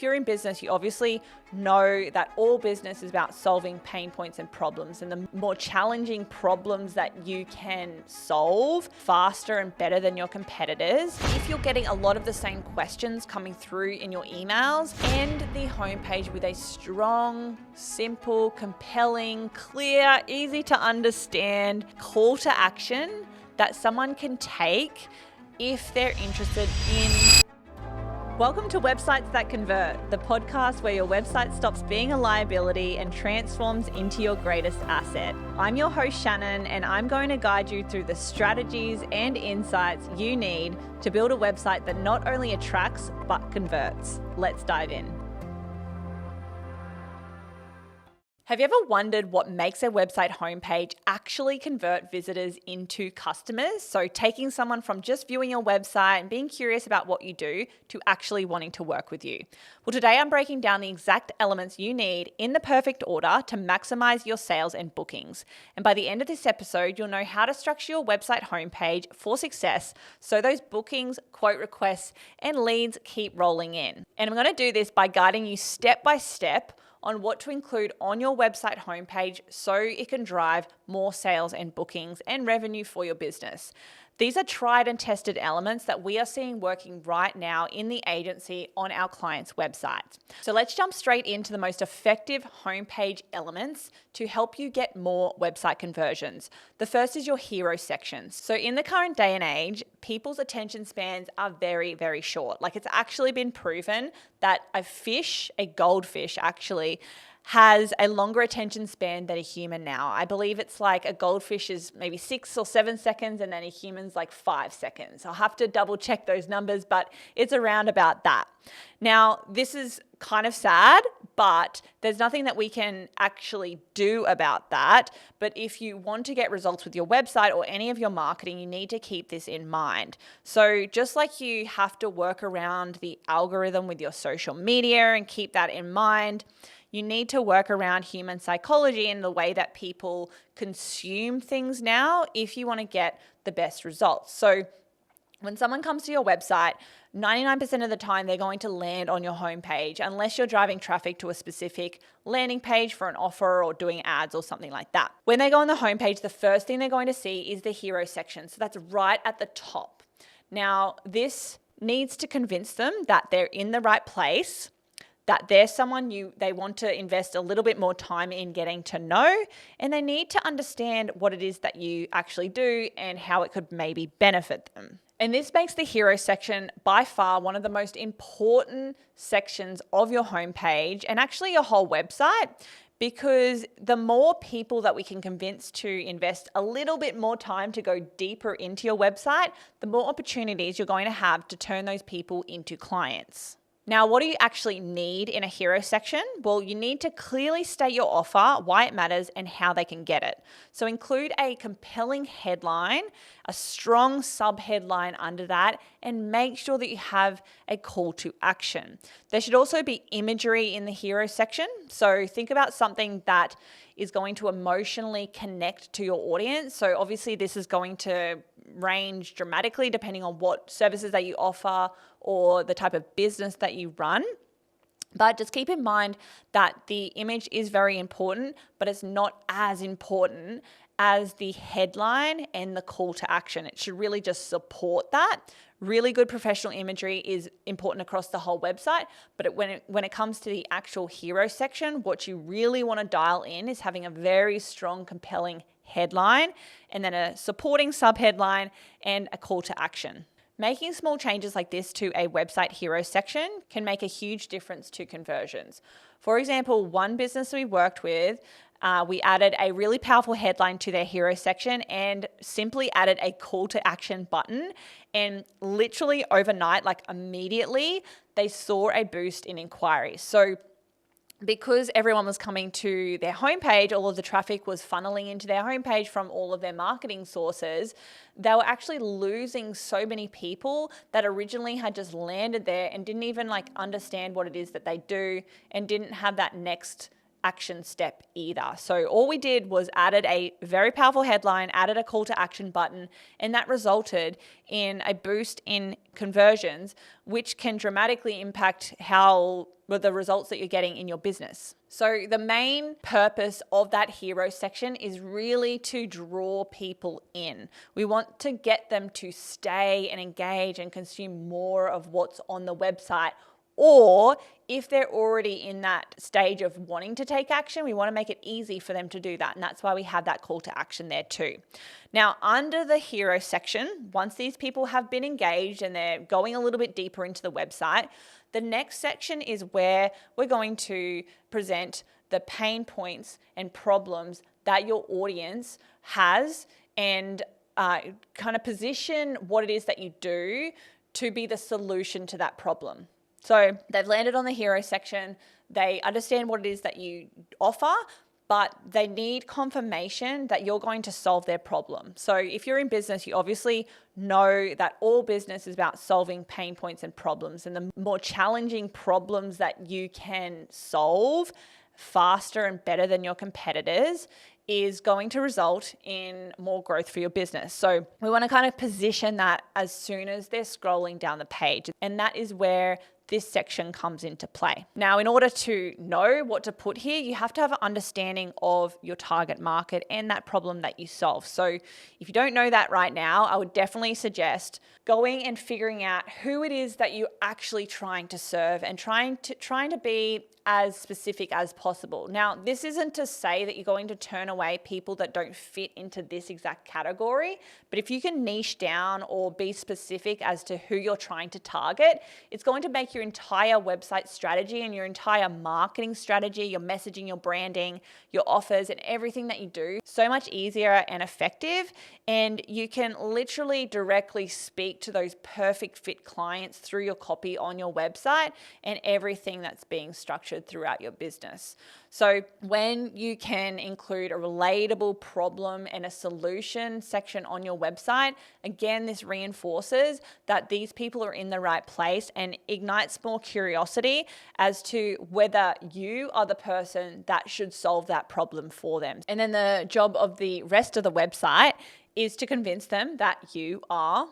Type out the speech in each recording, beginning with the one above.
if you're in business, you obviously know that all business is about solving pain points and problems, and the more challenging problems that you can solve faster and better than your competitors. If you're getting a lot of the same questions coming through in your emails, end the homepage with a strong, simple, compelling, clear, easy to understand call to action that someone can take if they're interested in. Welcome to Websites That Convert, the podcast where your website stops being a liability and transforms into your greatest asset. I'm your host, Shannon, and I'm going to guide you through the strategies and insights you need to build a website that not only attracts, but converts. Let's dive in. Have you ever wondered what makes a website homepage actually convert visitors into customers? So taking someone from just viewing your website and being curious about what you do to actually wanting to work with you. Well, today I'm breaking down the exact elements you need in the perfect order to maximize your sales and bookings. And by the end of this episode, you'll know how to structure your website homepage for success so those bookings, quote requests, and leads keep rolling in. And I'm going to do this by guiding you step by step on what to include on your website homepage so it can drive more sales and bookings and revenue for your business. These are tried and tested elements that we are seeing working right now in the agency on our clients' websites. So let's jump straight into the most effective homepage elements to help you get more website conversions. The first is your hero sections. So in the current day and age, people's attention spans are very, very short. Like, it's actually been proven that a goldfish actually, has a longer attention span than a human now. I believe it's like a goldfish is maybe 6 or 7 seconds and then a human's like 5 seconds. I'll have to double check those numbers, but it's around about that. Now, this is kind of sad, but there's nothing that we can actually do about that. But if you want to get results with your website or any of your marketing, you need to keep this in mind. So just like you have to work around the algorithm with your social media and keep that in mind, you need to work around human psychology and the way that people consume things now if you want to get the best results. So when someone comes to your website, 99% of the time they're going to land on your homepage unless you're driving traffic to a specific landing page for an offer or doing ads or something like that. When they go on the homepage, the first thing they're going to see is the hero section. So that's right at the top. Now, this needs to convince them that they're in the right place, that they're someone they want to invest a little bit more time in getting to know, and they need to understand what it is that you actually do and how it could maybe benefit them. And this makes the hero section by far one of the most important sections of your homepage and actually your whole website, because the more people that we can convince to invest a little bit more time to go deeper into your website, the more opportunities you're going to have to turn those people into clients. Now, what do you actually need in a hero section? Well, you need to clearly state your offer, why it matters, and how they can get it. So include a compelling headline, a strong sub-headline under that, and make sure that you have a call to action. There should also be imagery in the hero section. So think about something that is going to emotionally connect to your audience. So obviously this is going to range dramatically depending on what services that you offer or the type of business that you run. But just keep in mind that the image is very important, but it's not as important as the headline and the call to action. It should really just support that. Really good professional imagery is important across the whole website, but when it comes to the actual hero section, what you really want to dial in is having a very strong, compelling headline and then a supporting subheadline and a call to action. Making small changes like this to a website hero section can make a huge difference to conversions. For example, one business we worked with, we added a really powerful headline to their hero section and simply added a call to action button. And literally overnight, like immediately, they saw a boost in inquiries. So because everyone was coming to their homepage, all of the traffic was funneling into their homepage from all of their marketing sources, they were actually losing so many people that originally had just landed there and didn't even understand what it is that they do and didn't have that next action step either. So all we did was added a very powerful headline, added a call to action button, and that resulted in a boost in conversions, which can dramatically impact how with the results that you're getting in your business. So the main purpose of that hero section is really to draw people in. We want to get them to stay and engage and consume more of what's on the website. Or if they're already in that stage of wanting to take action, we want to make it easy for them to do that. And that's why we have that call to action there too. Now, under the hero section, once these people have been engaged and they're going a little bit deeper into the website, the next section is where we're going to present the pain points and problems that your audience has and kind of position what it is that you do to be the solution to that problem. So they've landed on the hero section, they understand what it is that you offer, but they need confirmation that you're going to solve their problem. So if you're in business, you obviously know that all business is about solving pain points and problems, and the more challenging problems that you can solve faster and better than your competitors is going to result in more growth for your business. So we want to kind of position that as soon as they're scrolling down the page, and that is where this section comes into play. Now, in order to know what to put here, you have to have an understanding of your target market and that problem that you solve. So if you don't know that right now, I would definitely suggest going and figuring out who it is that you're actually trying to serve and trying to be as specific as possible. Now, this isn't to say that you're going to turn away people that don't fit into this exact category, but if you can niche down or be specific as to who you're trying to target, it's going to make your entire website strategy and your entire marketing strategy, your messaging, your branding, your offers, and everything that you do so much easier and effective. And you can literally directly speak to those perfect fit clients through your copy on your website and everything that's being structured throughout your business. So when you can include a relatable problem and a solution section on your website, again, this reinforces that these people are in the right place and ignites more curiosity as to whether you are the person that should solve that problem for them. And then the job of the rest of the website is to convince them that you are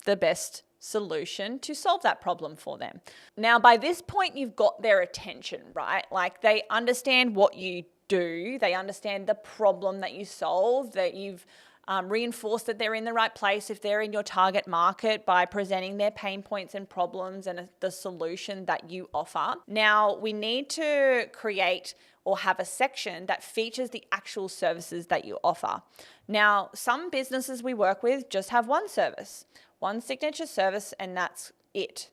the best solution to solve that problem for them. Now, by this point, you've got their attention, right? Like, they understand what you do. They understand the problem that you solve, that you've reinforced that they're in the right place if they're in your target market by presenting their pain points and problems and the solution that you offer. Now, we need to create or have a section that features the actual services that you offer. Now, some businesses we work with just have one service, one signature service, and that's it.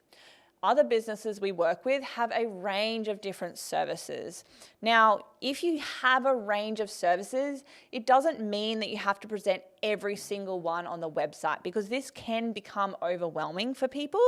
Other businesses we work with have a range of different services. Now, if you have a range of services, it doesn't mean that you have to present every single one on the website, because this can become overwhelming for people.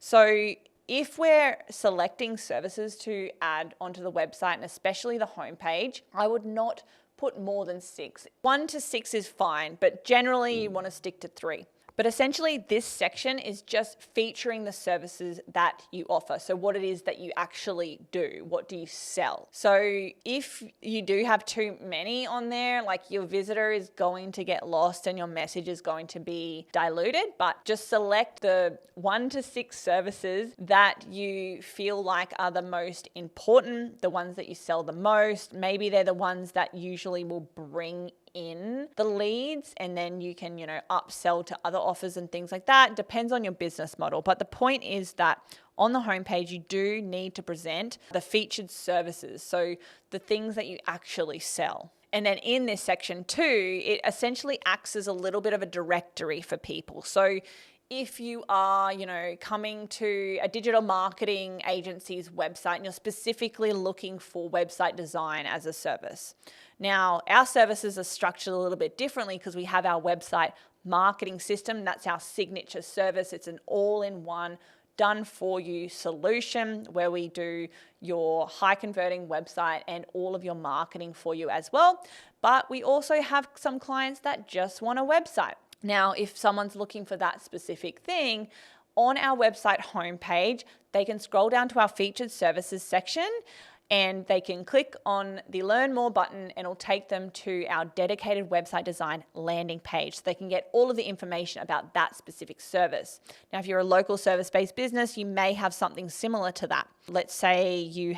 So if we're selecting services to add onto the website, and especially the homepage, I would not put more than 6. 1 to 6 is fine, but generally you want to stick to 3. But essentially, this section is just featuring the services that you offer. So what it is that you actually do, what do you sell? So if you do have too many on there, like, your visitor is going to get lost and your message is going to be diluted. But just select the 1 to 6 services that you feel like are the most important, the ones that you sell the most. Maybe they're the ones that usually will bring in the leads, and then you can, upsell to other offers and things like that. It depends on your business model. But the point is that on the homepage, you do need to present the featured services. So the things that you actually sell. And then in this section too, it essentially acts as a little bit of a directory for people. So if you are, coming to a digital marketing agency's website and you're specifically looking for website design as a service. Now, our services are structured a little bit differently because we have our website marketing system. That's our signature service. It's an all-in-one, done-for-you solution where we do your high-converting website and all of your marketing for you as well. But we also have some clients that just want a website. Now, if someone's looking for that specific thing, on our website homepage, they can scroll down to our featured services section. and they can click on the Learn More button and it'll take them to our dedicated website design landing page. So they can get all of the information about that specific service. Now, if you're a local service-based business, you may have something similar to that. Let's say you're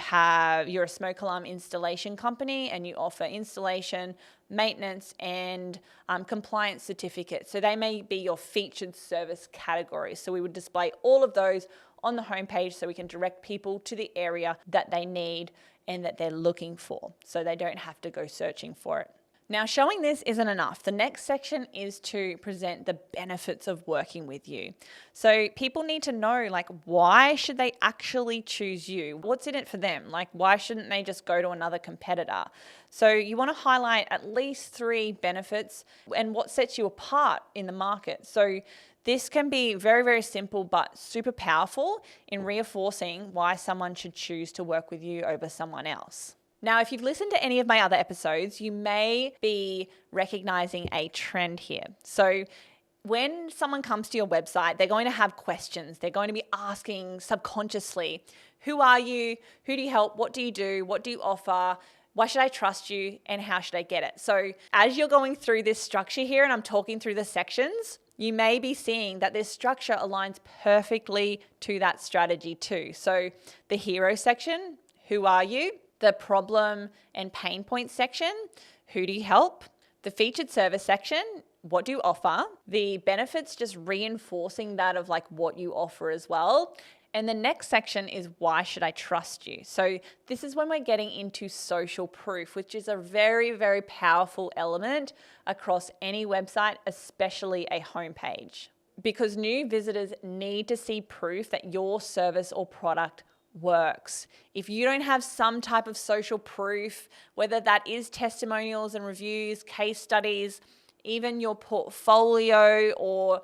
a smoke alarm installation company and you offer installation, maintenance, and compliance certificates. So they may be your featured service categories. So we would display all of those on the homepage so we can direct people to the area that they need and that they're looking for, so they don't have to go searching for it. Now, showing this isn't enough. The next section is to present the benefits of working with you. So people need to know, like, why should they actually choose you? What's in it for them? Like, why shouldn't they just go to another competitor? So you want to highlight at least 3 benefits and what sets you apart in the market. So this can be very, very simple but super powerful in reinforcing why someone should choose to work with you over someone else. Now, if you've listened to any of my other episodes, you may be recognizing a trend here. So when someone comes to your website, they're going to have questions. They're going to be asking subconsciously, who are you? Who do you help? What do you do? What do you offer? Why should I trust you? And how should I get it? So as you're going through this structure here and I'm talking through the sections, you may be seeing that this structure aligns perfectly to that strategy too. So the hero section, who are you? The problem and pain point section, who do you help? The featured service section, what do you offer? The benefits, just reinforcing that of like what you offer as well. And the next section is why should I trust you? So this is when we're getting into social proof, which is a very, very powerful element across any website, especially a homepage. Because new visitors need to see proof that your service or product works. If you don't have some type of social proof, whether that is testimonials and reviews, case studies, even your portfolio or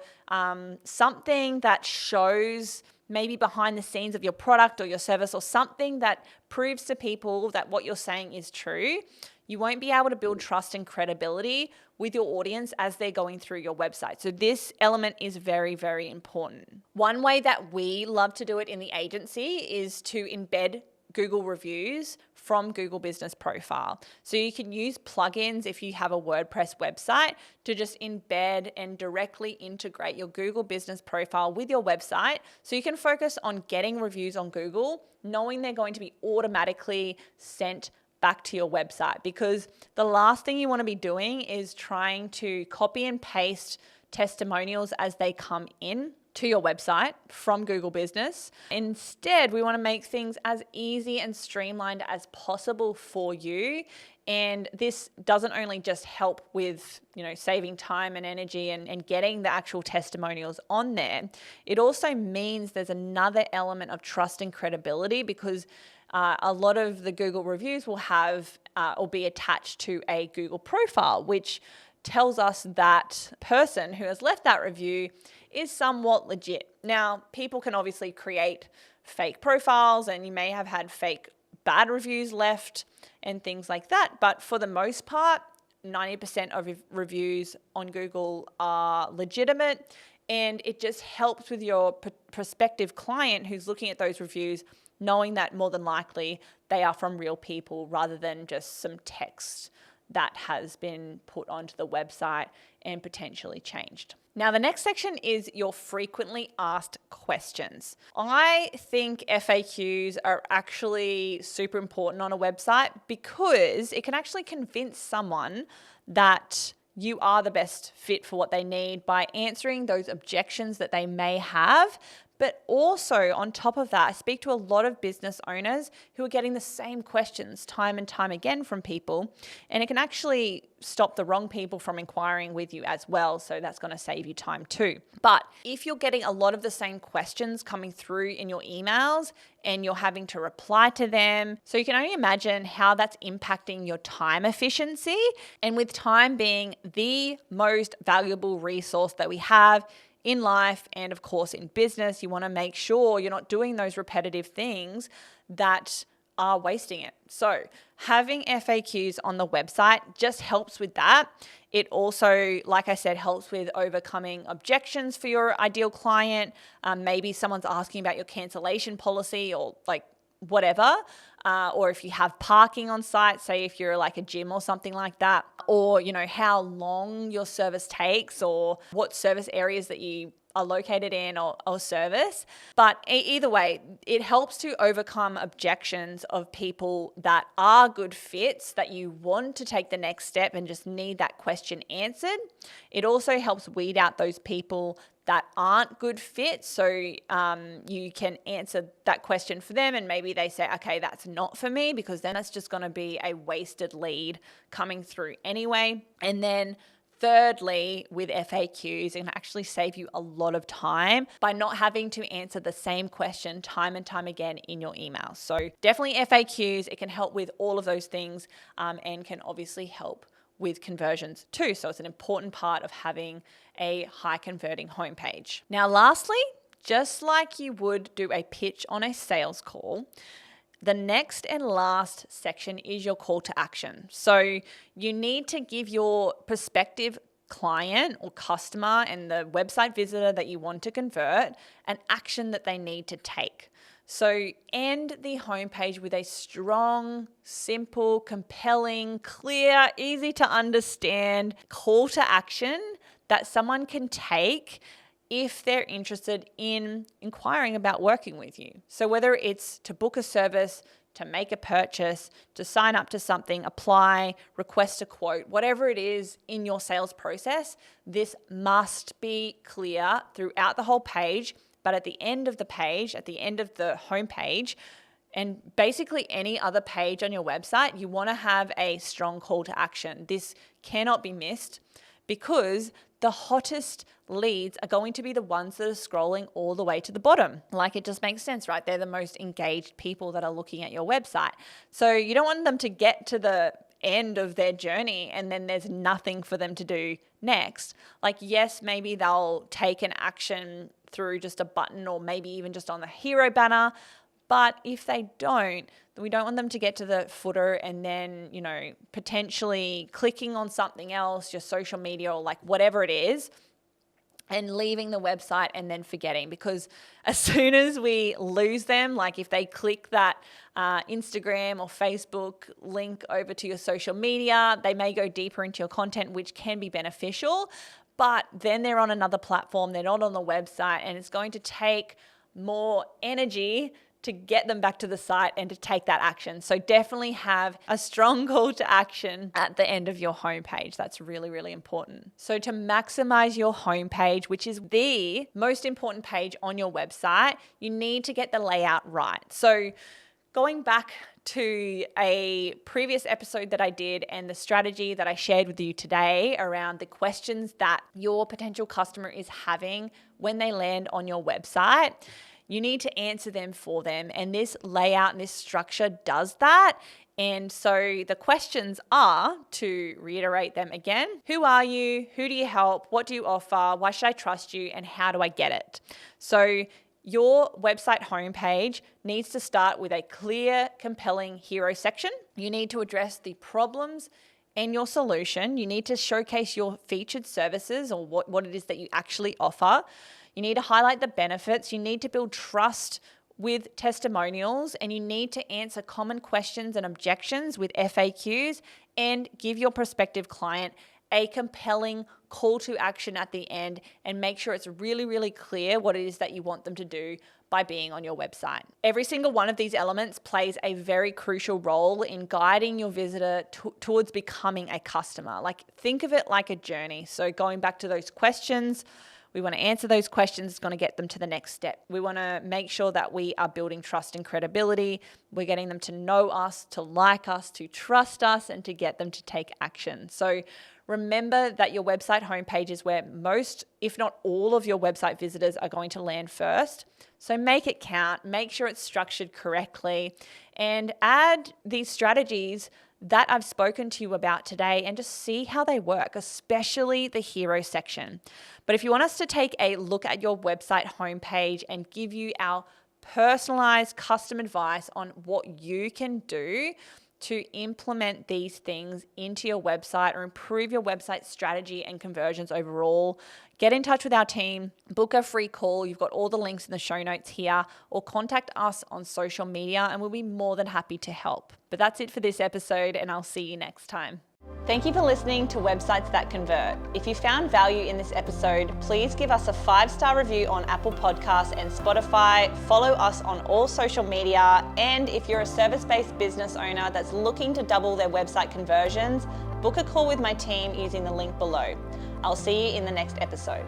something that shows maybe behind the scenes of your product or your service or something that proves to people that what you're saying is true, you won't be able to build trust and credibility with your audience as they're going through your website. So this element is very, very important. One way that we love to do it in the agency is to embed Google reviews from Google Business Profile. So you can use plugins if you have a WordPress website to just embed and directly integrate your Google Business Profile with your website so you can focus on getting reviews on Google, knowing they're going to be automatically sent back to your website, because the last thing you want to be doing is trying to copy and paste testimonials as they come in to your website from Google Business. Instead, we want to make things as easy and streamlined as possible for you. And this doesn't only just help with, saving time and energy and getting the actual testimonials on there. It also means there's another element of trust and credibility, because a lot of the Google reviews will have or be attached to a Google profile, which tells us that person who has left that review is somewhat legit. Now, people can obviously create fake profiles and you may have had fake bad reviews left and things like that. But for the most part, 90% of reviews on Google are legitimate, and it just helps with your prospective client who's looking at those reviews, knowing that more than likely they are from real people rather than just some text that has been put onto the website and potentially changed. Now, the next section is your frequently asked questions. I think FAQs are actually super important on a website because it can actually convince someone that you are the best fit for what they need by answering those objections that they may have. But also on top of that, I speak to a lot of business owners who are getting the same questions time and time again from people, and it can actually stop the wrong people from inquiring with you as well. So that's going to save you time too. But if you're getting a lot of the same questions coming through in your emails and you're having to reply to them, so you can only imagine how that's impacting your time efficiency. And with time being the most valuable resource that we have in life and of course in business, you want to make sure you're not doing those repetitive things that are wasting it. So having FAQs on the website just helps with that. It also, like I said, helps with overcoming objections for your ideal client. Maybe someone's asking about your cancellation policy or like whatever, or if you have parking on site, say if you're like a gym or something like that, or how long your service takes or what service areas that you are located in or service. But either way, it helps to overcome objections of people that are good fits, that you want to take the next step and just need that question answered. It also helps weed out those people that aren't good fits. So you can answer that question for them and maybe they say, okay, that's not for me, because then it's just going to be a wasted lead coming through anyway. And then thirdly, with FAQs, it can actually save you a lot of time by not having to answer the same question time and time again in your email. So definitely FAQs, it can help with all of those things and can obviously help with conversions too. So it's an important part of having a high converting homepage. Now, lastly, just like you would do a pitch on a sales call, the next and last section is your call to action. So you need to give your prospective client or customer and the website visitor that you want to convert an action that they need to take. So end the homepage with a strong, simple, compelling, clear, easy to understand call to action that someone can take if they're interested in inquiring about working with you. So whether it's to book a service, to make a purchase, to sign up to something, apply, request a quote, whatever it is in your sales process, this must be clear throughout the whole page. But at the end of the page, at the end of the homepage, and basically any other page on your website, you want to have a strong call to action. This cannot be missed because the hottest leads are going to be the ones that are scrolling all the way to the bottom. Like, it just makes sense, right? They're the most engaged people that are looking at your website. So you don't want them to get to the end of their journey and then there's nothing for them to do next. Like, yes, maybe they'll take an action through just a button or maybe even just on the hero banner. But if they don't, we don't want them to get to the footer and then, potentially clicking on something else, your social media or like whatever it is, and leaving the website and then forgetting. Because as soon as we lose them, like if they click that Instagram or Facebook link over to your social media, they may go deeper into your content, which can be beneficial. But then they're on another platform, they're not on the website, and it's going to take more energy to get them back to the site and to take that action. So definitely have a strong call to action at the end of your homepage. That's really, really important. So to maximize your homepage, which is the most important page on your website, you need to get the layout right. So going back to a previous episode that I did and the strategy that I shared with you today around the questions that your potential customer is having when they land on your website, you need to answer them for them. And this layout and this structure does that. And so the questions are, to reiterate them again: who are you? Who do you help? What do you offer? Why should I trust you? And how do I get it? So your website homepage needs to start with a clear, compelling hero section. You need to address the problems and your solution. You need to showcase your featured services or what it is that you actually offer. You need to highlight the benefits. You need to build trust with testimonials, and you need to answer common questions and objections with FAQs and give your prospective client a compelling call to action at the end, and make sure it's really, really clear what it is that you want them to do by being on your website. Every single one of these elements plays a very crucial role in guiding your visitor towards becoming a customer. Like, think of it like a journey. So going back to those questions, we want to answer those questions. It's going to get them to the next step. We want to make sure that we are building trust and credibility. We're getting them to know us, to like us, to trust us, and to get them to take action. So remember that your website homepage is where most, if not all, of your website visitors are going to land first. So make it count, make sure it's structured correctly, and add these strategies that I've spoken to you about today and just see how they work, especially the hero section. But if you want us to take a look at your website homepage and give you our personalized custom advice on what you can do to implement these things into your website or improve your website strategy and conversions overall, get in touch with our team, book a free call. You've got all the links in the show notes here, or contact us on social media and we'll be more than happy to help. But that's it for this episode, and I'll see you next time. Thank you for listening to Websites That Convert. If you found value in this episode, please give us a 5-star review on Apple Podcasts and Spotify. Follow us on all social media. And if you're a service-based business owner that's looking to double their website conversions, book a call with my team using the link below. I'll see you in the next episode.